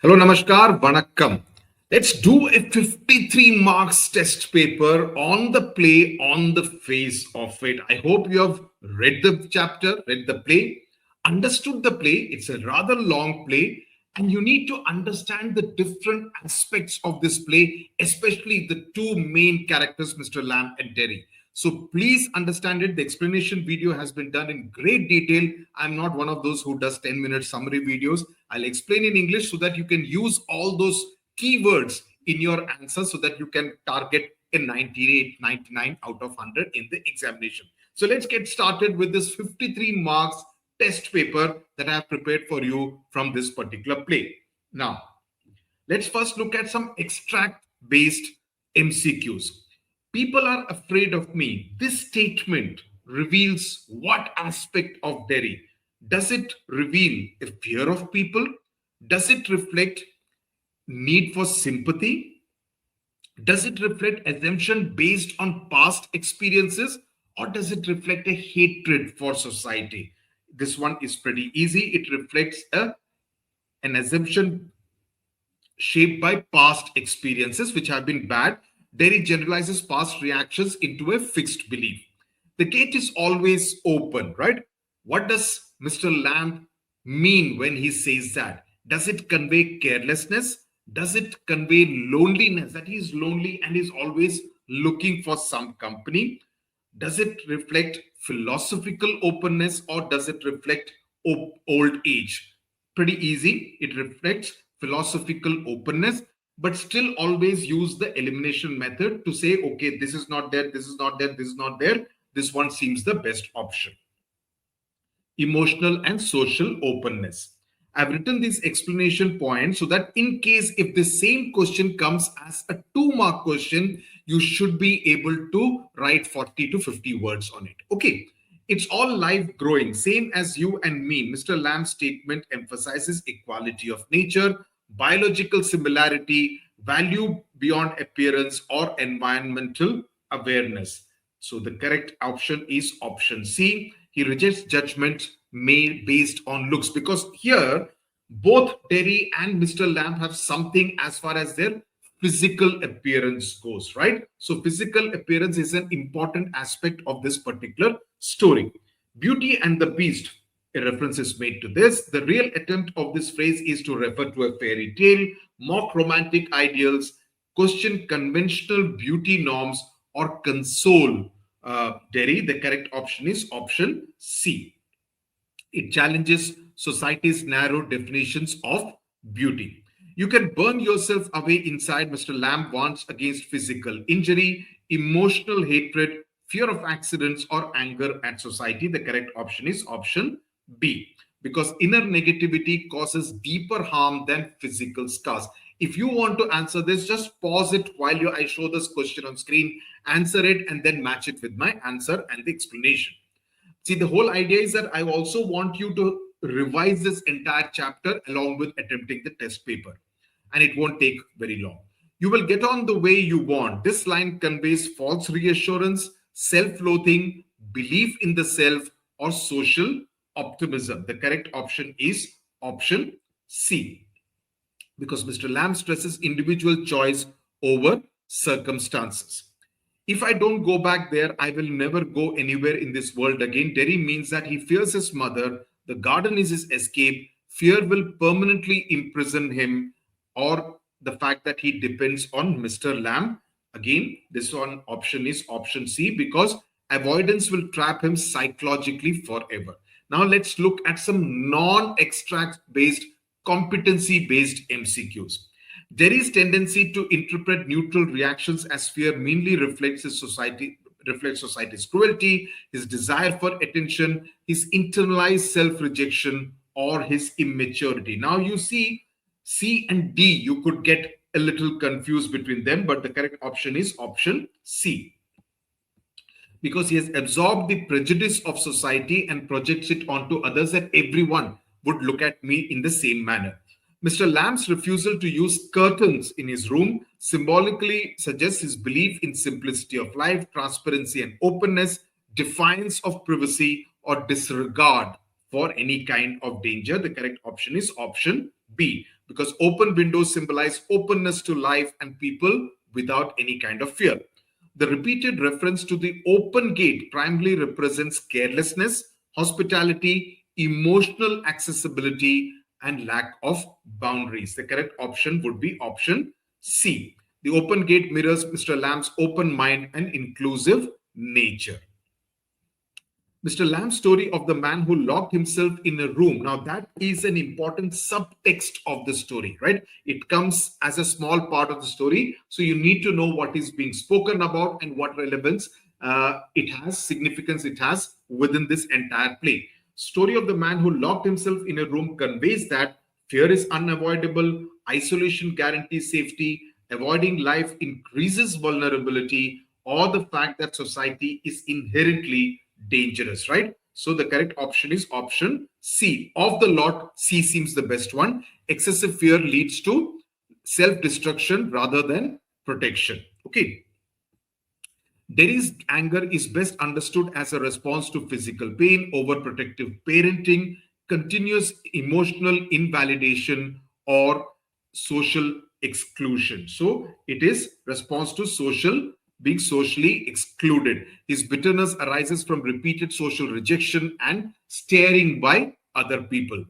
Hello, Namaskar, Vanakkam. Let's do a 53 marks test paper on the play, on the face of it. I hope you have read the chapter, read the play, understood the play. It's a rather long play, and you need to understand the different aspects of this play, especially the two main characters, Mr. Lamb and Derry. So please understand it. The explanation video has been done in great detail. I'm not one of those who does 10-minute summary videos. I'll explain in English so that you can use all those keywords in your answer so that you can target a 98, 99 out of 100 in the examination. So let's get started with this 53 marks test paper that I have prepared for you from this particular play. Now, let's first look at some extract based MCQs. People are afraid of me. This statement reveals what aspect of Derry? Does it reveal a fear of people? Does it reflect need for sympathy? Does it reflect assumption based on past experiences? Or does it reflect a hatred for society? This one is pretty easy. It reflects an assumption shaped by past experiences which have been bad. Derry generalizes past reactions into a fixed belief. The gate is always open, right? What does Mr. Lamb mean when he says that? Does it convey carelessness? Does it convey loneliness, that he is lonely and is always looking for some company? Does it reflect philosophical openness, or does it reflect old age? Pretty easy. It reflects philosophical openness, but still always use the elimination method to say, okay, this is not there, this is not there, this is not there. This one seems the best option. Emotional and social openness. I've written these explanation points so that in case if the same question comes as a 2-mark question, you should be able to write 40 to 50 words on it. Okay. It's all life growing, same as you and me. Mr. Lamb's statement emphasizes equality of nature, biological similarity, value beyond appearance, or environmental awareness. So the correct option is option C. He rejects judgment made based on looks, because here both Terry and Mr. Lamb have something as far as their physical appearance goes, right? So physical appearance is an important aspect of this particular story. Beauty and the Beast, a reference is made to this. The real attempt of this phrase is to refer to a fairy tale, mock romantic ideals, question conventional beauty norms, or console Derry. The correct option is option C. It challenges society's narrow definitions of beauty. You can burn yourself away inside. Mr. Lamb warns against physical injury, emotional hatred, fear of accidents, or anger at society. The correct option is option B, because inner negativity causes deeper harm than physical scars. If you want to answer this, just pause it while I show this question on screen, answer it, and then match it with my answer and the explanation. See, the whole idea is that I also want you to revise this entire chapter along with attempting the test paper, and it won't take very long. You will get on the way you want. This line conveys false reassurance, self-loathing, belief in the self, or social optimism. The correct option is option C, because Mr. Lamb stresses individual choice over circumstances. If I don't go back there, I will never go anywhere in this world again. Derry means that he fears his mother. The garden is his escape. Fear will permanently imprison him, or the fact that he depends on Mr. Lamb. Again, this one option is option C, because avoidance will trap him psychologically forever. Now let's look at some non-extract based, competency based MCQs. Derry's tendency to interpret neutral reactions as fear mainly reflects society's cruelty, his desire for attention, his internalized self-rejection, or his immaturity. Now you see C and D, you could get a little confused between them, but the correct option is option C, because he has absorbed the prejudice of society and projects it onto others, that everyone would look at me in the same manner. Mr. Lamb's refusal to use curtains in his room symbolically suggests his belief in simplicity of life, transparency and openness, defiance of privacy, or disregard for any kind of danger. The correct option is option B. because open windows symbolize openness to life and people without any kind of fear. The repeated reference to the open gate primarily represents carelessness, hospitality, emotional accessibility, and lack of boundaries. The correct option would be option C. The open gate mirrors Mr. Lamb's open mind and inclusive nature. Mr. Lamb's story of the man who locked himself in a room. Now, that is an important subtext of the story, right? It comes as a small part of the story. So you need to know what is being spoken about and what relevance it has, significance it has within this entire play. Story of the man who locked himself in a room conveys that fear is unavoidable, isolation guarantees safety, avoiding life increases vulnerability, or the fact that society is inherently dangerous, right? So the correct option is option C. Of the lot, C seems the best one. Excessive fear leads to self-destruction rather than protection. Okay. Derry's anger is best understood as a response to physical pain, overprotective parenting, continuous emotional invalidation, or social exclusion. So it is response to being socially excluded. His bitterness arises from repeated social rejection and staring by other people.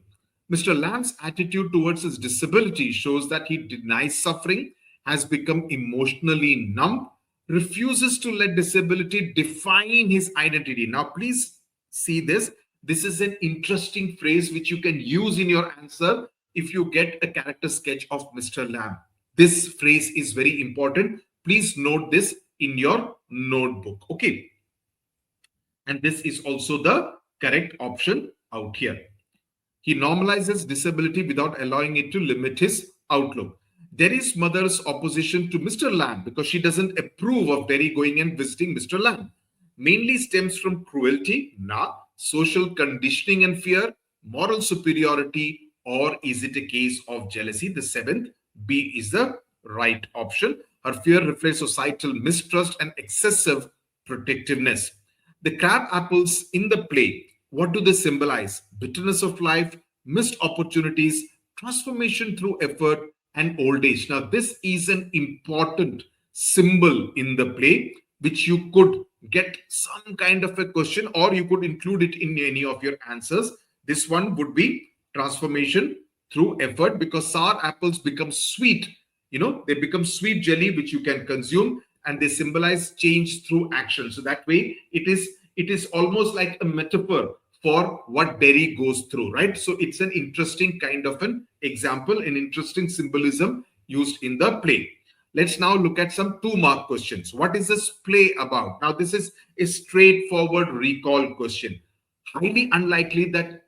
Mr. Lamb's attitude towards his disability shows that he denies suffering, has become emotionally numb, refuses to let disability define his identity. Now, please see this. This is an interesting phrase which you can use in your answer if you get a character sketch of Mr. Lamb. This phrase is very important. Please note this in your notebook. Okay. And this is also the correct option out here. He normalizes disability without allowing it to limit his outlook. Derry's mother's opposition to Mr. Lamb, because she doesn't approve of Derry going and visiting Mr. Lamb, mainly stems from cruelty, social conditioning and fear, moral superiority, or is it a case of jealousy? The seventh, B, is the right option. Her fear reflects societal mistrust and excessive protectiveness. The crab apples in the play, what do they symbolize? Bitterness of life, missed opportunities, transformation through effort, and old age. Now, this is an important symbol in the play, which you could get some kind of a question, or you could include it in any of your answers. This one would be transformation through effort, because sour apples become sweet. They become sweet jelly, which you can consume, and they symbolize change through action. So that way, it is almost like a metaphor for what Derry goes through, right? So it's an interesting kind of an example, an interesting symbolism used in the play. Let's now look at some 2-mark questions. What is this play about? Now, this is a straightforward recall question. Highly unlikely that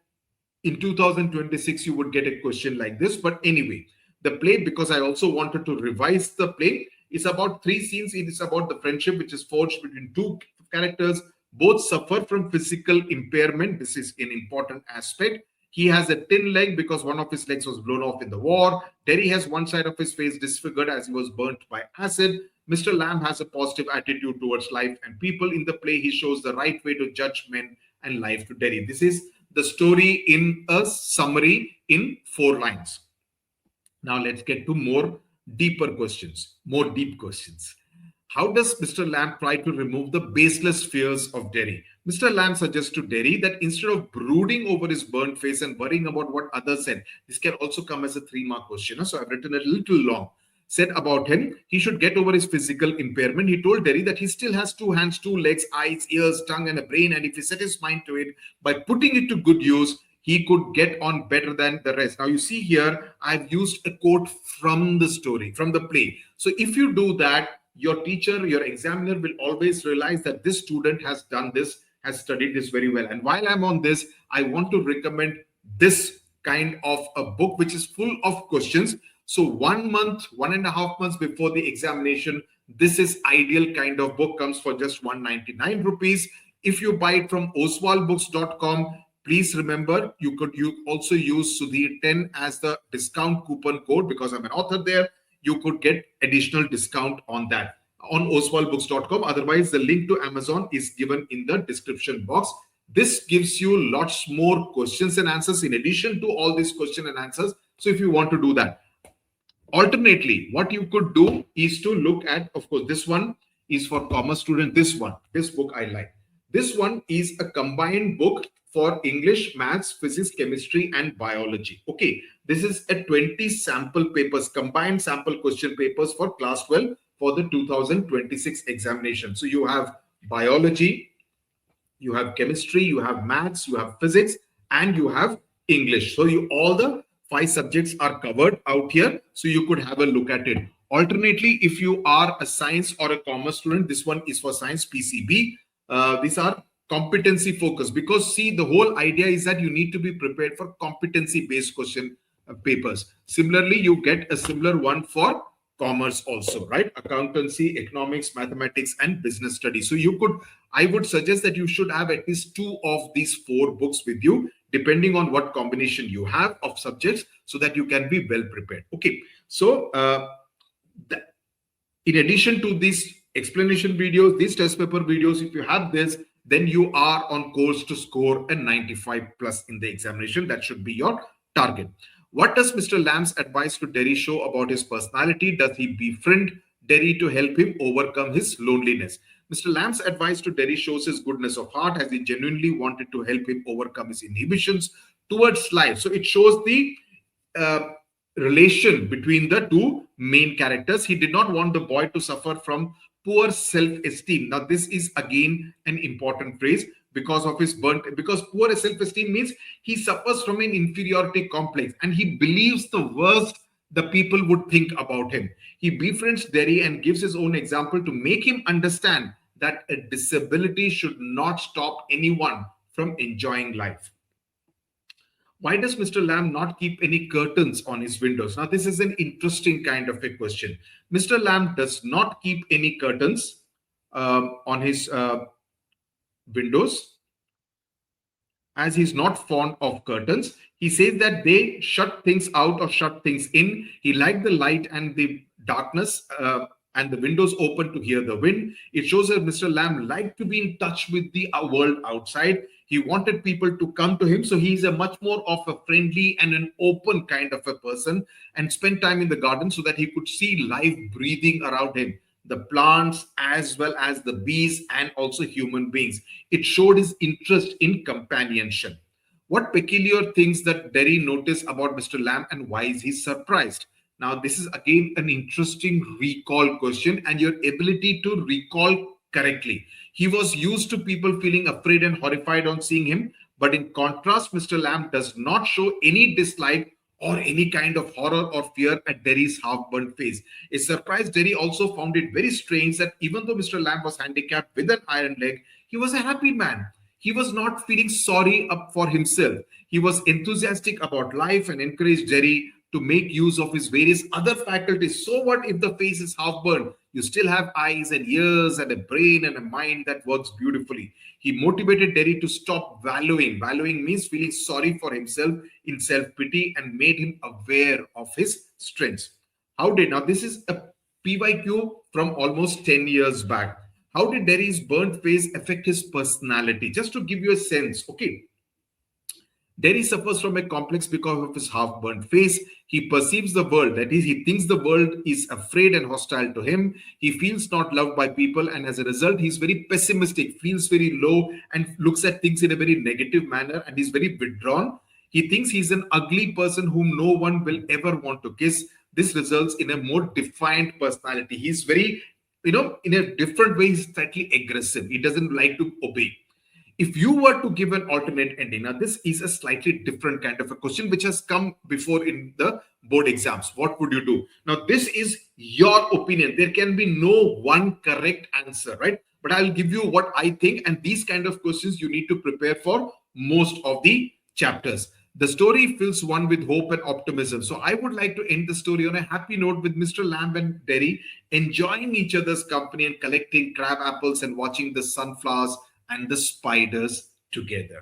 in 2026 you would get a question like this. But anyway, the play, because I also wanted to revise the play, is about 3 scenes. It is about the friendship which is forged between 2 characters. Both suffer from physical impairment. This is an important aspect. He has a thin leg because one of his legs was blown off in the war. Derry has one side of his face disfigured as he was burnt by acid. Mr. Lamb has a positive attitude towards life and people. In the play, he shows the right way to judge men and life to Derry. This is the story in a summary in 4 lines. Now let's get to more deep questions. How does Mr. Lamb try to remove the baseless fears of Derry? Mr. Lamb suggests to Derry that instead of brooding over his burnt face and worrying about what others said, this can also come as a 3-mark question. So I've written a little long. Said about him, he should get over his physical impairment. He told Derry that he still has 2 hands, 2 legs, eyes, ears, tongue, and a brain. And if he set his mind to it, by putting it to good use, he could get on better than the rest. Now, you see here, I've used a quote from the story, from the play. So if you do that, your teacher, your examiner will always realize that this student has done this, has studied this very well. And while I'm on this, I want to recommend this kind of a book, which is full of questions. So 1 month, 1.5 months before the examination, this is ideal kind of book, comes for just 199 rupees. If you buy it from oswaldbooks.com, please remember, you also use Sudhir 10 as the discount coupon code, because I'm an author there. You could get additional discount on that on oswaldbooks.com. Otherwise, the link to Amazon is given in the description box. This gives you lots more questions and answers. In addition to all these questions and answers, So if you want to do that, alternately, what you could do is to look at, of course, this one is for commerce student. This book I like. This one is a combined book for English, maths, physics, chemistry, and biology. Okay, this is a 20 sample papers, combined sample question papers for class 12 for the 2026 examination. So you have biology, you have chemistry, you have maths, you have physics, and you have English. So you all the 5 subjects are covered out here. So you could have a look at it. Alternately, if you are a science or a commerce student, this one is for science PCB. These are competency focused, because see, the whole idea is that you need to be prepared for competency based question papers. Similarly, you get a similar one for commerce also, right? Accountancy, economics, mathematics, and business studies. So you could, I would suggest that you should have at least 2 of these 4 books with you, depending on what combination you have of subjects, so that you can be well prepared. Okay, so in addition to these explanation videos, these test paper videos, if you have this, then you are on course to score a 95 plus in the examination. That should be your target. What does Mr. Lamb's advice to Derry show about his personality? Does he befriend Derry to help him overcome his loneliness? Mr. Lamb's advice to Derry shows his goodness of heart, as he genuinely wanted to help him overcome his inhibitions towards life. So it shows the relation between the 2 main characters. He did not want the boy to suffer from poor self-esteem. Now, this is again an important phrase because of his because poor self-esteem means he suffers from an inferiority complex and he believes the worst the people would think about him. He befriends Derry and gives his own example to make him understand that a disability should not stop anyone from enjoying life. Why does Mr. Lamb not keep any curtains on his windows? Now, this is an interesting kind of a question. Mr. Lamb does not keep any curtains on his windows, as he's not fond of curtains. He says that they shut things out or shut things in. He liked the light and the darkness and the windows open to hear the wind. It shows that Mr. Lamb liked to be in touch with the world outside. He wanted people to come to him. So he's a much more of a friendly and an open kind of a person, and spend time in the garden so that he could see life breathing around him, the plants as well as the bees and also human beings. It showed his interest in companionship. What peculiar things that Derry noticed about Mr. Lamb, and why is he surprised? Now, this is again an interesting recall question, and your ability to recall correctly. He was used to people feeling afraid and horrified on seeing him, but in contrast, Mr. Lamb does not show any dislike or any kind of horror or fear at Derry's half-burnt face. A surprised Derry also found it very strange that even though Mr. Lamb was handicapped with an iron leg, he was a happy man. He was not feeling sorry up for himself. He was enthusiastic about life and encouraged Derry to make use of his various other faculties. So what if the face is half burned? You still have eyes and ears and a brain and a mind that works beautifully. He motivated Derry to stop wallowing. Wallowing means feeling sorry for himself in self-pity, and made him aware of his strengths. Now this is a PYQ from almost 10 years back. How did Derry's burnt face affect his personality? Just to give you a sense, okay. Derry suffers from a complex because of his half-burnt face. He perceives the world, that is, he thinks the world is afraid and hostile to him. He feels not loved by people, and as a result, he's very pessimistic, feels very low, and looks at things in a very negative manner, and he's very withdrawn. He thinks he's an ugly person whom no one will ever want to kiss. This results in a more defiant personality. He's very, in a different way, he's slightly aggressive. He doesn't like to obey. If you were to give an alternate ending, now this is a slightly different kind of a question which has come before in the board exams. What would you do? Now, this is your opinion. There can be no one correct answer, right? But I'll give you what I think, and these kind of questions you need to prepare for most of the chapters. The story fills one with hope and optimism. So I would like to end the story on a happy note with Mr. Lamb and Derry enjoying each other's company and collecting crab apples and watching the sunflowers and the spiders together.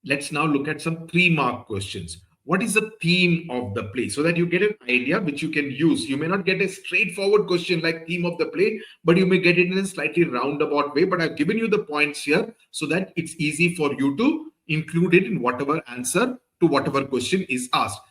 Let's now look at some 3-mark questions. What is the theme of the play? So that you get an idea which you can use. You may not get a straightforward question like theme of the play, but you may get it in a slightly roundabout way. But I've given you the points here so that it's easy for you to include it in whatever answer to whatever question is asked.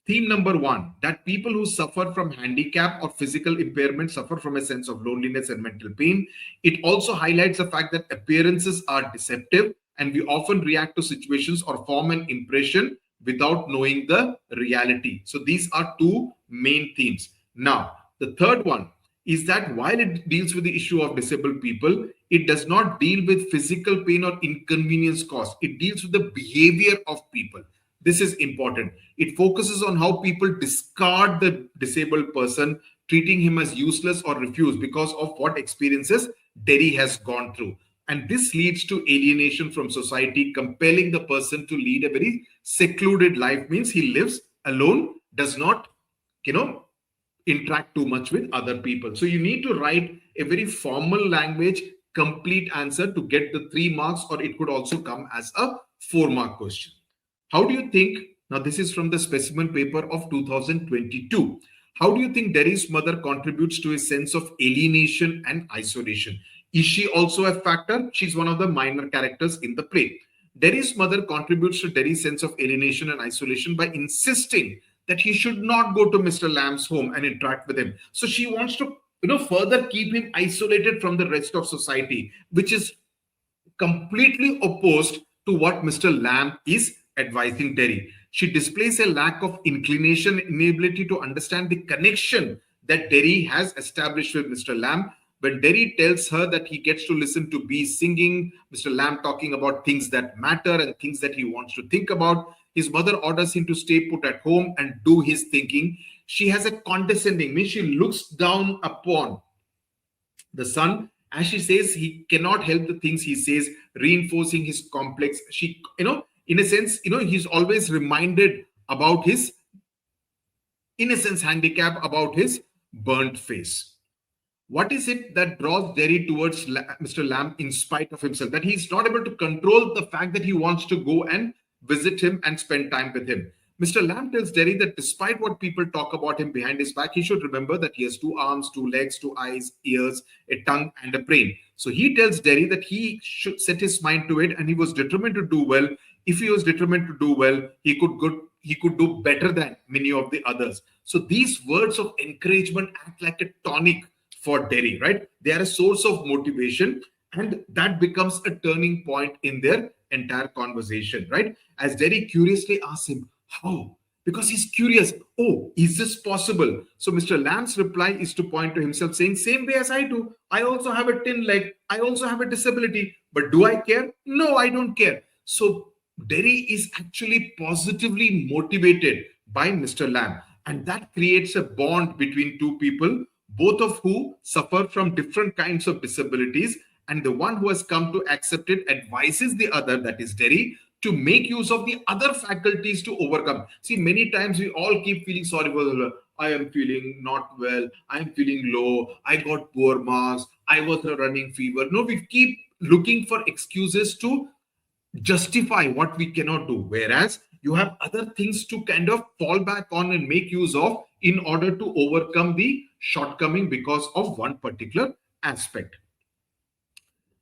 Theme number one, that people who suffer from handicap or physical impairment suffer from a sense of loneliness and mental pain. It also highlights the fact that appearances are deceptive and we often react to situations or form an impression without knowing the reality. So these are two main themes. Now, the third one is that while it deals with the issue of disabled people, it does not deal with physical pain or inconvenience caused. It deals with the behavior of people. This is important. It focuses on how people discard the disabled person, treating him as useless or refuse because of what experiences Derry has gone through. And this leads to alienation from society, compelling the person to lead a very secluded life, means he lives alone, does not, you know, interact too much with other people. So you need to write a very formal language, complete answer to get the 3 marks, or it could also come as a 4-mark question. How do you think, now this is from the specimen paper of 2022, how do you think Derry's mother contributes to a sense of alienation and isolation? Is she also a factor? She's one of the minor characters in the play. Derry's mother contributes to Derry's sense of alienation and isolation by insisting that he should not go to Mr. Lamb's home and interact with him. So she wants to, further keep him isolated from the rest of society, which is completely opposed to what Mr. Lamb is advising Derry. She displays a lack of inclination, inability to understand the connection that Derry has established with Mr. Lamb. When Derry tells her that he gets to listen to B singing, Mr. Lamb talking about things that matter and things that he wants to think about, his mother orders him to stay put at home and do his thinking. She has a condescending, means she looks down upon the son. As she says, he cannot help the things he says, reinforcing his complex. She, in a sense, he's always reminded about his innocence handicap, about his burnt face. What is it that draws Derry towards Mr. Lamb in spite of himself? That he's not able to control the fact that he wants to go and visit him and spend time with him. Mr. Lamb tells Derry that despite what people talk about him behind his back, he should remember that he has 2 arms, 2 legs, 2 eyes, ears, a tongue, and a brain. So he tells Derry that he should set his mind to it, and he was determined to do well. If he was determined to do well, he could do better than many of the others. So these words of encouragement act like a tonic for Derry, right? They are a source of motivation, and that becomes a turning point in their entire conversation, right? As Derry curiously asks him, how? Because he's curious. Oh, is this possible? So Mr. Lamb's reply is to point to himself, saying, same way as I do. I also have a thin leg. I also have a disability. But do I care? No, I don't care. So Derry is actually positively motivated by Mr. Lamb. And that creates a bond between two people, both of who suffer from different kinds of disabilities. And the one who has come to accept it advises the other, that is Derry, to make use of the other faculties to overcome. See, many times we all keep feeling sorry for, I am feeling not well, I am feeling low, I got poor marks, I was a running fever. No, we keep looking for excuses to justify what we cannot do. Whereas you have other things to kind of fall back on and make use of in order to overcome the shortcoming because of one particular aspect.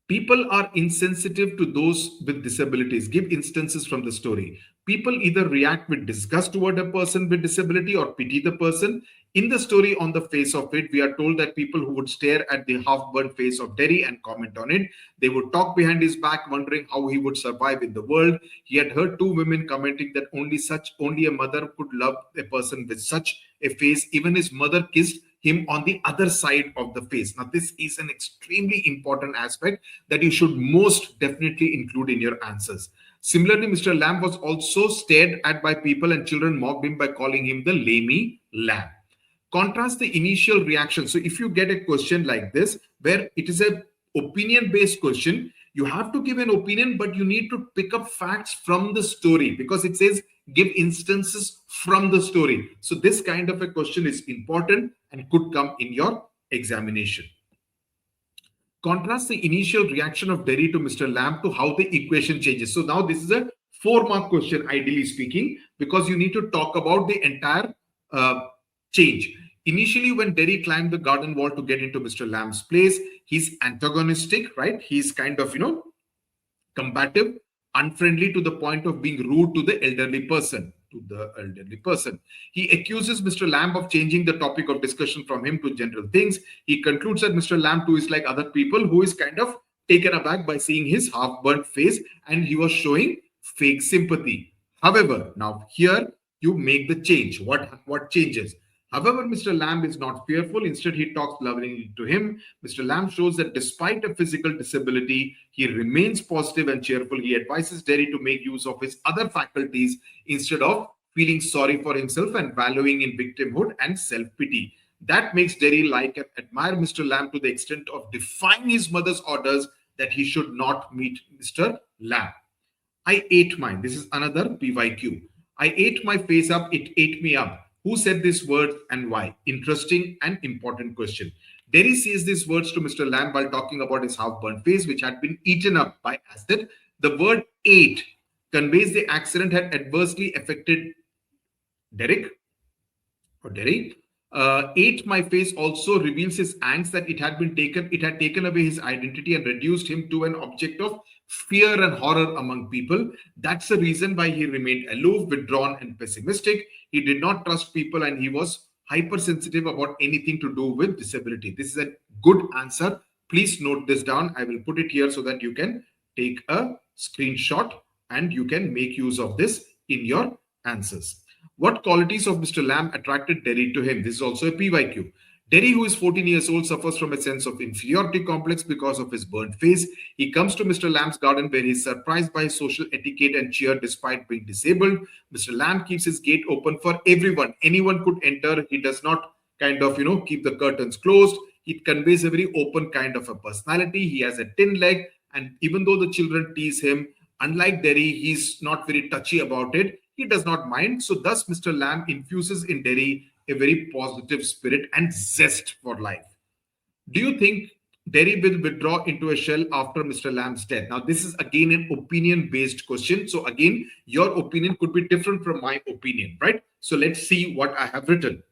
People are insensitive to those with disabilities. Give instances from the story. People either react with disgust toward a person with disability or pity the person. In the story, on the face of it, we are told that people who would stare at the half-burnt face of Derry and comment on it. They would talk behind his back, wondering how he would survive in the world. He had heard 2 women commenting that only a mother could love a person with such a face. Even his mother kissed him on the other side of the face. Now, this is an extremely important aspect that you should most definitely include in your answers. Similarly, Mr. Lamb was also stared at by people, and children mocked him by calling him the lamey lamb. Contrast the initial reaction. So if you get a question like this, where it is a opinion-based question, you have to give an opinion, but you need to pick up facts from the story, because it says give instances from the story. So this kind of a question is important and could come in your examination. Contrast the initial reaction of Derry to Mr. Lamb to how the equation changes. So now this is a 4-mark question, ideally speaking, because you need to talk about the entire change. Initially, when Derry climbed the garden wall to get into Mr. Lamb's place, he's antagonistic, right? He's kind of, combative, unfriendly to the point of being rude to the elderly person. to the elderly person. He accuses Mr. Lamb of changing the topic of discussion from him to general things. He concludes that Mr. Lamb too is like other people, who is kind of taken aback by seeing his half-burnt face, and he was showing fake sympathy. However, now here you make the change. What changes? However, Mr. Lamb is not fearful. Instead, he talks lovingly to him. Mr. Lamb shows that despite a physical disability, he remains positive and cheerful. He advises Derry to make use of his other faculties instead of feeling sorry for himself and wallowing in victimhood and self-pity. That makes Derry like and admire Mr. Lamb to the extent of defying his mother's orders that he should not meet Mr. Lamb. I ate mine. This is another PYQ. I ate my face up, it ate me up. Who said these words and why? Interesting and important question. Derry says these words to Mr. Lamb while talking about his half-burnt face, which had been eaten up by acid. The word ate conveys the accident had adversely affected Derek or Derry. Ate my face also reveals his angst that it had taken away his identity and reduced him to an object of fear and horror among people. That's the reason why he remained aloof, withdrawn, and pessimistic. He did not trust people, and he was hypersensitive about anything to do with disability. This is a good answer. Please note this down. I will put it here so that you can take a screenshot and you can make use of this in your answers. What qualities of Mr. Lamb attracted Derry to him? This is also a PYQ. Derry, who is 14 years old, suffers from a sense of inferiority complex because of his burnt face. He comes to Mr. Lamb's garden where he is surprised by his social etiquette and cheer despite being disabled. Mr. Lamb keeps his gate open for everyone. Anyone could enter. He does not kind of, keep the curtains closed. It conveys a very open kind of a personality. He has a thin leg, and even though the children tease him, unlike Derry, he's not very touchy about it. He does not mind. So thus Mr. Lamb infuses in Derry a very positive spirit and zest for life. Do you think Derry will withdraw into a shell after Mr. Lamb's death? Now, this is again an opinion-based question. So again, your opinion could be different from my opinion, right? So let's see what I have written.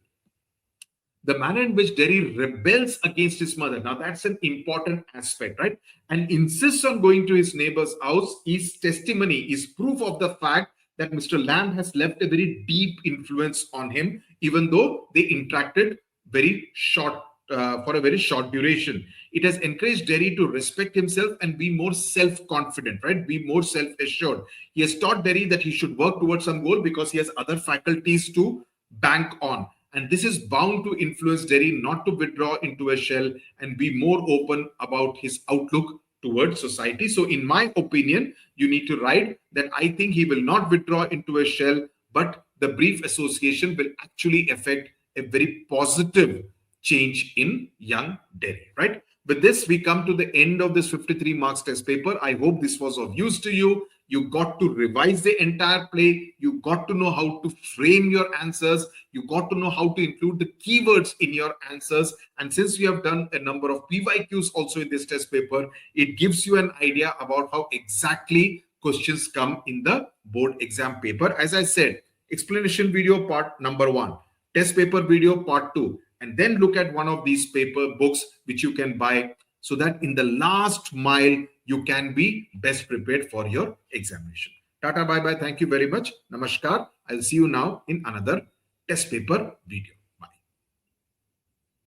The manner in which Derry rebels against his mother. Now, that's an important aspect, right? And insists on going to his neighbor's house is testimony, is proof of the fact that Mr. Lamb has left a very deep influence on him, even though they interacted very short, for a very short duration. It has encouraged Derry to respect himself and be more self-confident, right? Be more self-assured. He has taught Derry that he should work towards some goal because he has other faculties to bank on. And this is bound to influence Derry not to withdraw into a shell and be more open about his outlook towards society. So in my opinion, you need to write that I think he will not withdraw into a shell, but the brief association will actually affect a very positive change in young Derry, right? With this, we come to the end of this 53 marks test paper. I hope this was of use to you. You got to revise the entire play. You got to know how to frame your answers. You got to know how to include the keywords in your answers. And since we have done a number of PYQs also in this test paper, it gives you an idea about how exactly questions come in the board exam paper. As I said, explanation video part number 1, test paper video part 2, and then look at one of these paper books which you can buy so that in the last mile, you can be best prepared for your examination. Tata, bye-bye. Thank you very much. Namaskar. I'll see you now in another test paper video.